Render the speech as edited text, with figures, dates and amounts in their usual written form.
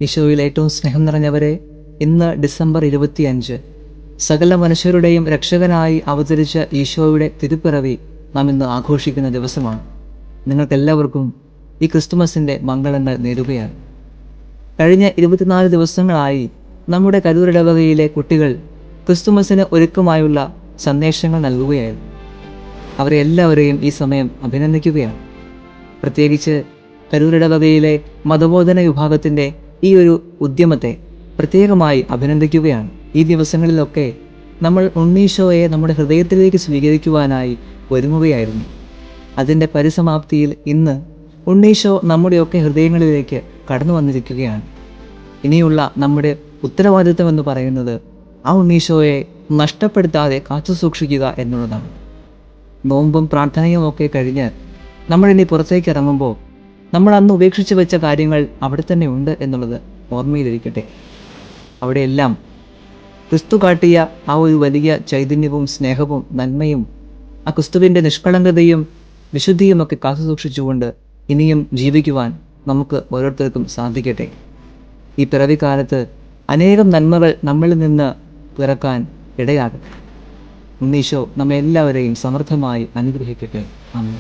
ഈശോയിൽ ഏറ്റവും സ്നേഹം നിറഞ്ഞവരെ, ഇന്ന് ഡിസംബർ 25 സകല മനുഷ്യരുടെയും രക്ഷകനായി അവതരിച്ച ഈശോയുടെ തിരുപ്പിറവി നാം ഇന്ന് ആഘോഷിക്കുന്ന ദിവസമാണ്. നിങ്ങൾക്കെല്ലാവർക്കും ഈ ക്രിസ്തുമസിൻ്റെ മംഗളങ്ങൾ നേരുകയാണ്. കഴിഞ്ഞ 24 ദിവസങ്ങളായി നമ്മുടെ കരൂരിടവകയിലെ കുട്ടികൾ ക്രിസ്തുമസിന് ഒരുക്കമായുള്ള സന്ദേശങ്ങൾ നൽകുകയായിരുന്നു. അവരെ എല്ലാവരെയും ഈ സമയം അഭിനന്ദിക്കുകയാണ്. പ്രത്യേകിച്ച് കരൂരിടവകയിലെ മതബോധന വിഭാഗത്തിൻ്റെ ഈ ഒരു ഉദ്യമത്തെ പ്രത്യേകമായി അഭിനന്ദിക്കുകയാണ്. ഈ ദിവസങ്ങളിലൊക്കെ നമ്മൾ ഉണ്ണീശോയെ നമ്മുടെ ഹൃദയത്തിലേക്ക് സ്വീകരിക്കുവാനായി ഒരുങ്ങുകയായിരുന്നു. അതിൻ്റെ പരിസമാപ്തിയിൽ ഇന്ന് ഉണ്ണീശോ നമ്മുടെയൊക്കെ ഹൃദയങ്ങളിലേക്ക് കടന്നു വന്നിരിക്കുകയാണ്. ഇനിയുള്ള നമ്മുടെ ഉത്തരവാദിത്വം എന്ന് പറയുന്നത് ആ ഉണ്ണീശോയെ നഷ്ടപ്പെടുത്താതെ കാത്തു സൂക്ഷിക്കുക എന്നുള്ളതാണ്. നോമ്പും പ്രാർത്ഥനയും ഒക്കെ കഴിഞ്ഞ് നമ്മളിനി പുറത്തേക്ക് ഇറങ്ങുമ്പോൾ നമ്മൾ അന്ന് ഉപേക്ഷിച്ച് വെച്ച കാര്യങ്ങൾ അവിടെ തന്നെ ഉണ്ട് എന്നുള്ളത് ഓർമ്മയിലിരിക്കട്ടെ. അവിടെയെല്ലാം ക്രിസ്തു കാട്ടിയ ആ ഒരു വലിയ ചൈതന്യവും സ്നേഹവും നന്മയും ആ ക്രിസ്തുവിൻ്റെ നിഷ്കളങ്കതയും വിശുദ്ധിയുമൊക്കെ കാത്തു സൂക്ഷിച്ചുകൊണ്ട് ഇനിയും ജീവിക്കുവാൻ നമുക്ക് ഓരോരുത്തർക്കും സാധിക്കട്ടെ. ഈ പിറവിക്കാലത്ത് അനേകം നന്മകൾ നമ്മളിൽ നിന്ന് പിറക്കാൻ ഇടയാകട്ടെ. ഉണ്ണീശോ നമ്മെല്ലാവരെയും സമൃദ്ധമായി അനുഗ്രഹിക്കട്ടെ. ആമേൻ.